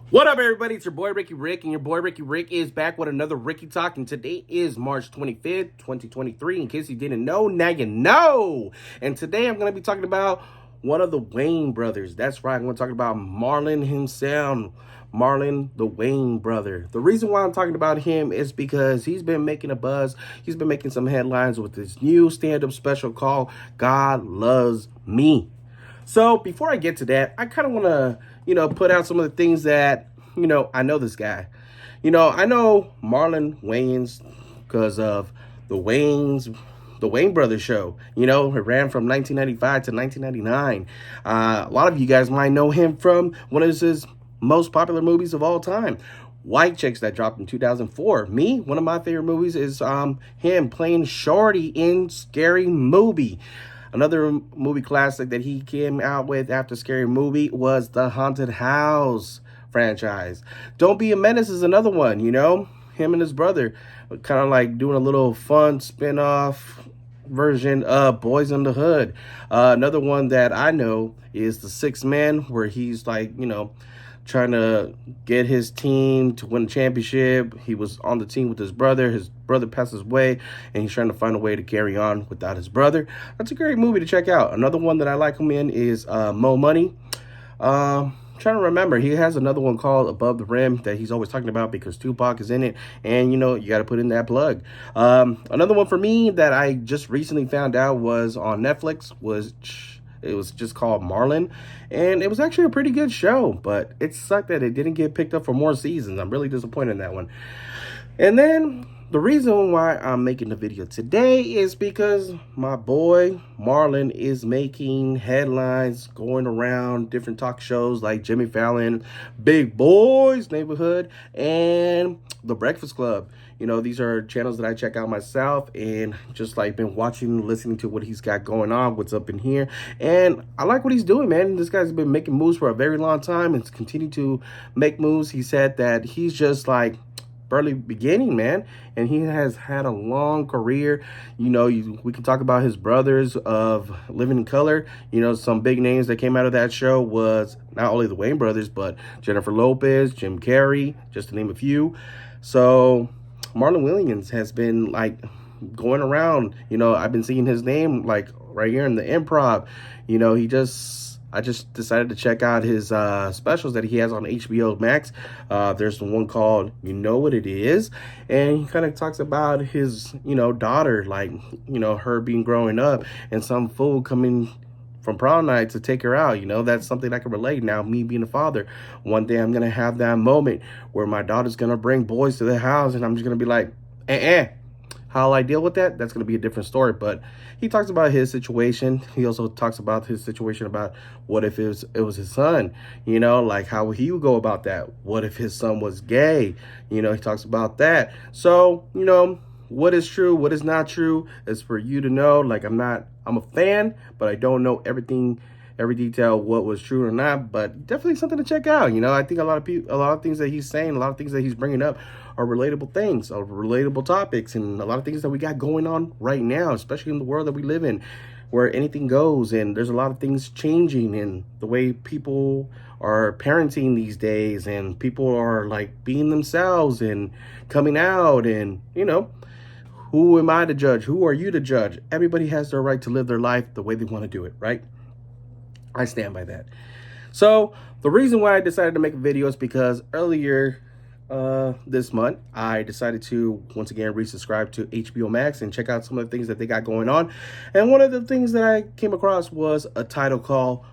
What up, everybody? It's your boy Ricky Rick, and your boy Ricky Rick is back with another Ricky Talk. And today is March 25th, 2023. In case you didn't know, now you know. And today I'm going to be talking about one of the Wayans brothers. That's right, I'm going to talk about Marlon himself, Marlon the Wayans brother. The reason why I'm talking about him is because he's been making a buzz. He's been making some headlines with this new stand-up special called God Loves Me. So before I get to that, I kind of want to, put out some of the things that, I know this guy. I know Marlon Wayans because of the Wayans Brothers show. It ran from 1995 to 1999. A lot of you guys might know him from one of his most popular movies of all time, White Chicks, that dropped in 2004. Me, one of my favorite movies is him playing Shorty in Scary Movie. Another movie classic that he came out with after Scary Movie was the Haunted House franchise. Don't Be a Menace is another one, him and his brother kind of like doing a little fun spin-off version of Boys in the Hood. Another one that I know is The Sixth Man, where he's like, trying to get his team to win the championship. He was on the team with his brother. His brother passes away, and he's trying to find a way to carry on without his brother. That's a great movie to check out. Another one that I like him in is Mo Money. Trying to remember, he has another one called Above the Rim that he's always talking about because Tupac is in it, and you got to put in that plug. Another one for me that I just recently found out was on Netflix it was just called Marlon, and it was actually a pretty good show, but it sucked that it didn't get picked up for more seasons. I'm really disappointed in that one. And then the reason why I'm making the video today is because my boy Marlon is making headlines going around different talk shows like Jimmy Fallon, Big Boys Neighborhood, and The Breakfast Club. These are channels that I check out myself, and just like been watching, listening to what he's got going on, what's up in here. And I like what he's doing, man. This guy's been making moves for a very long time and continue to make moves. He said that he's just like barely beginning, man, and he has had a long career. We can talk about his brothers of Living in Color. Some big names that came out of that show was not only the Wayans brothers, but Jennifer Lopez, Jim Carrey, just to name a few. So Marlon Wayans has been like going around. I've been seeing his name like right here in the Improv. I just decided to check out his specials that he has on HBO Max. There's the one called You Know What It Is, and he kind of talks about his daughter, like her being growing up and some fool coming from prom night to take her out. That's something I can relate. Now, me being a father, one day I'm gonna have that moment where my daughter's gonna bring boys to the house, and I'm just gonna be like, How I deal with that, that's going to be a different story. But he talks about his situation. He also talks about his situation about what if it was his son, like how he would go about that. What if his son was gay? He talks about that. So, what is true, what is not true is for you to know. Like, I'm a fan, but I don't know every detail, what was true or not, but definitely something to check out. I think a lot of things that he's saying, a lot of things that he's bringing up are relatable things, are relatable topics, and a lot of things that we got going on right now, especially in the world that we live in, where anything goes, and there's a lot of things changing in the way people are parenting these days, and people are like being themselves and coming out, and who am I to judge? Who are you to judge? Everybody has their right to live their life the way they want to do it, right? I stand by that. So the reason why I decided to make a video is because earlier this month, I decided to once again resubscribe to HBO Max and check out some of the things that they got going on. And one of the things that I came across was a title called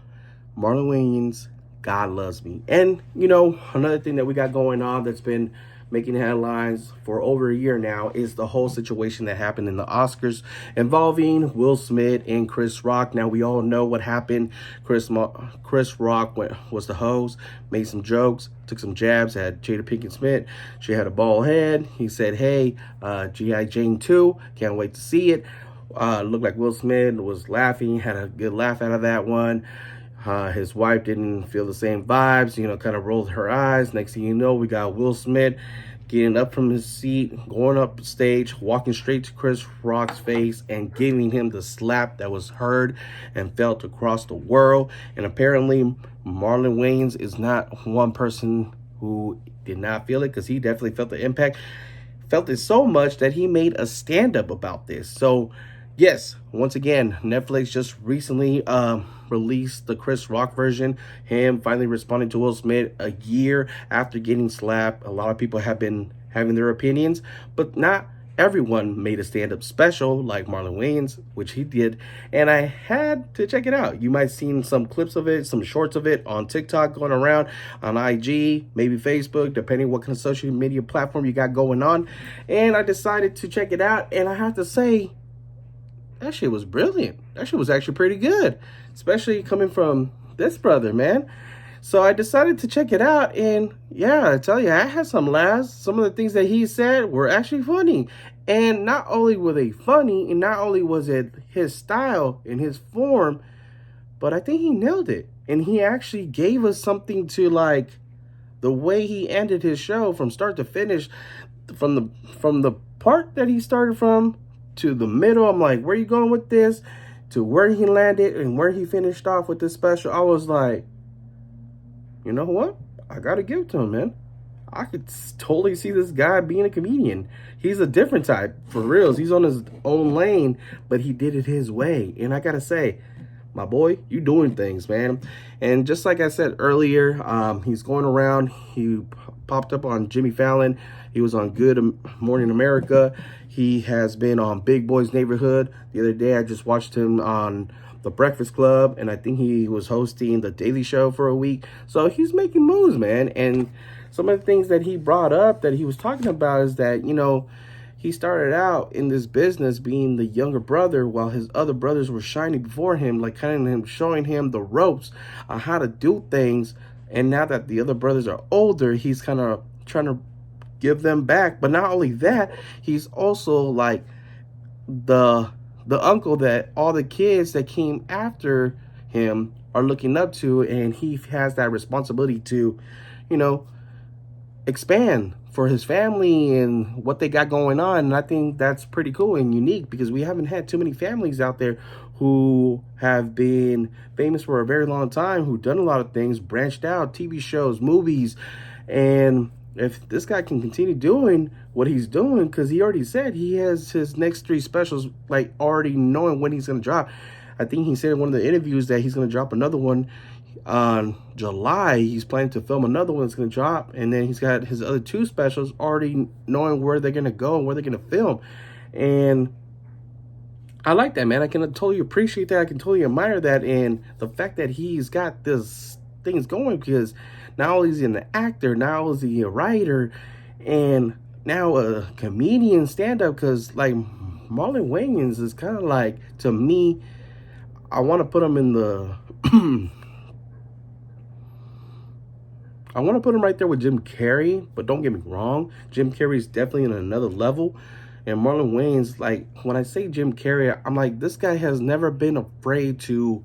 Marlon Wayans, God Loves Me. And, another thing that we got going on that's been making headlines for over a year now is the whole situation that happened in the Oscars involving Will Smith and Chris Rock. Now, we all know what happened. Chris Rock was the host, made some jokes, took some jabs at Jada Pinkett Smith. She had a bald head. He said, hey, G.I. Jane 2, can't wait to see it. Looked like Will Smith was laughing, had a good laugh out of that one. His wife didn't feel the same vibes, kind of rolled her eyes. Next thing you know, we got Will Smith getting up from his seat, going up stage, walking straight to Chris Rock's face and giving him the slap that was heard and felt across the world. And apparently Marlon Wayans is not one person who did not feel it, because he definitely felt the impact, felt it so much that he made a stand-up about this. So yes, once again, Netflix just recently released the Chris Rock version, him finally responding to Will Smith a year after getting slapped. A lot of people have been having their opinions, but not everyone made a stand-up special like Marlon Wayans, which he did, and I had to check it out. You might have seen some clips of it, some shorts of it on TikTok going around, on IG, maybe Facebook, depending what kind of social media platform you got going on. And I decided to check it out, and I have to say, that shit was brilliant. That shit was actually pretty good, especially coming from this brother, man. So I decided to check it out, and yeah, I tell you, I had some laughs. Some of the things that he said were actually funny. And not only were they funny, and not only was it his style and his form, but I think he nailed it. And he actually gave us something to, like, the way he ended his show from start to finish, from the part that he started from to the middle. I'm like, where are you going with this? To where he landed and where he finished off with this special. I was like, you know what? I gotta give it to him, man. I could totally see this guy being a comedian. He's a different type, for reals. He's on his own lane, but he did it his way. And I gotta say, my boy, you doing things, man. And just like I said earlier, he's going around. He popped up on Jimmy Fallon. He was on Good Morning America. He has been on Big Boy's Neighborhood. The other day, I just watched him on The Breakfast Club, and I think he was hosting The Daily Show for a week. So he's making moves, man. And some of the things that he brought up, that he was talking about, is that, you know, he started out in this business being the younger brother while his other brothers were shining before him, like kind of him showing him the ropes on how to do things. And now that the other brothers are older, he's kind of trying to give them back. But not only that, he's also like the uncle that all the kids that came after him are looking up to, and he has that responsibility to, you know, expand for his family and what they got going on. And I think that's pretty cool and unique, because we haven't had too many families out there who have been famous for a very long time, who done a lot of things, branched out, TV shows, movies. And if this guy can continue doing what he's doing, because he already said he has his next 3 specials, like, already knowing when he's going to drop. I think he said in one of the interviews that he's going to drop another one on July. He's planning to film another one that's going to drop, and then he's got his other 2 specials already knowing where they're going to go and where they're going to film. And I like that, man. I can totally appreciate that. I can totally admire that. And the fact that he's got this things going, because not only is he an actor, now is he a writer, and now a comedian, stand-up. Because, like, Marlon Wayans is kind of like, to me, I want to put him in the I want to put him right there with Jim Carrey, but don't get me wrong, Jim Carrey is definitely in another level. And Marlon Wayans, like, when I say Jim Carrey, I'm like, this guy has never been afraid to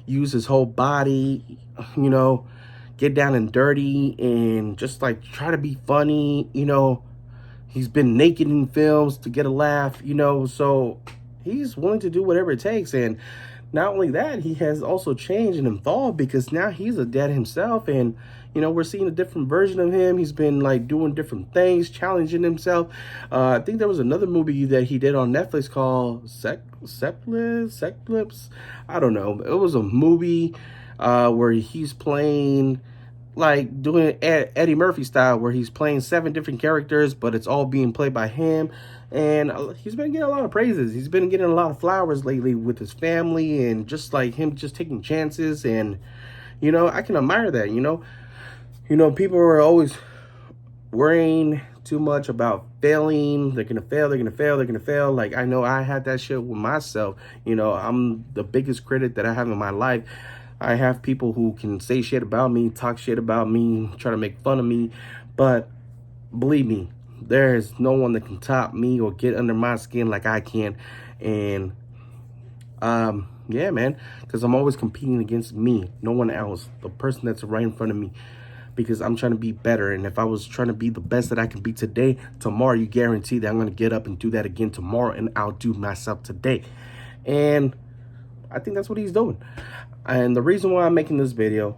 use his whole body, you know, get down and dirty and just, like, try to be funny, you know. He's been naked in films to get a laugh, you know, so he's willing to do whatever it takes. And not only that, he has also changed and evolved, because now he's a dad himself, and, you know, we're seeing a different version of him. He's been, like, doing different things, challenging himself. I think there was another movie that he did on Netflix called Seplips. I don't know. It was a movie where he's playing, like, doing Eddie Murphy style, where he's playing 7 different characters, but it's all being played by him. And he's been getting a lot of praises. He's been getting a lot of flowers lately with his family, and just like him just taking chances. And, you know, I can admire that. You know, people are always worrying too much about failing. They're gonna fail, they're gonna fail, they're gonna fail. Like, I know I had that shit with myself. You know, I'm the biggest critic that I have in my life. I have people who can say shit about me, talk shit about me, try to make fun of me, but believe me, there is no one that can top me or get under my skin like I can. And yeah, man, because I'm always competing against me, no one else, the person that's right in front of me, because I'm trying to be better. And if I was trying to be the best that I can be today, tomorrow, you guarantee that I'm going to get up and do that again tomorrow, and outdo myself today. And I think that's what he's doing. And the reason why I'm making this video,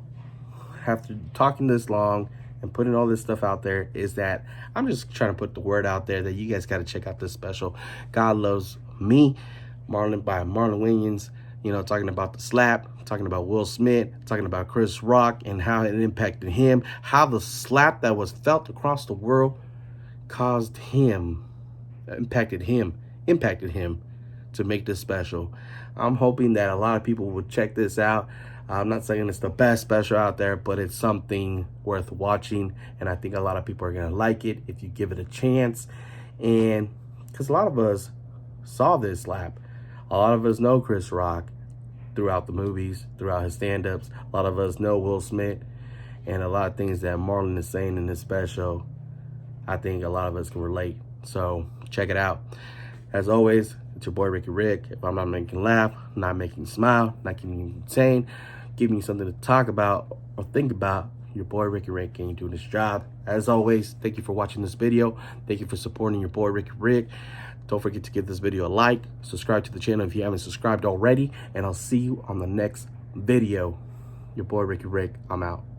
after talking this long and putting all this stuff out there is that I'm just trying to put the word out there that you guys got to check out this special, God Loves Me, by Marlon Wayans. You know, talking about the slap, talking about Will Smith, talking about Chris Rock and how it impacted him, how the slap that was felt across the world impacted him to make this special. I'm hoping that a lot of people would check this out. I'm not saying it's the best special out there, but it's something worth watching, and I think a lot of people are going to like it if you give it a chance. And because a lot of us saw this slap, a lot of us know Chris Rock throughout the movies, throughout his stand-ups. A lot of us know Will Smith, and a lot of things that Marlon is saying in this special, I think a lot of us can relate. So check it out. As always, it's your boy Ricky Rick. If I'm not making you laugh, not making you smile, not keeping you insane, giving you something to talk about or think about, your boy Ricky Rick and you doing this job. As always, thank you for watching this video. Thank you for supporting your boy Ricky Rick. Don't forget to give this video a like, subscribe to the channel if you haven't subscribed already, and I'll see you on the next video. Your boy Ricky Rick, I'm out.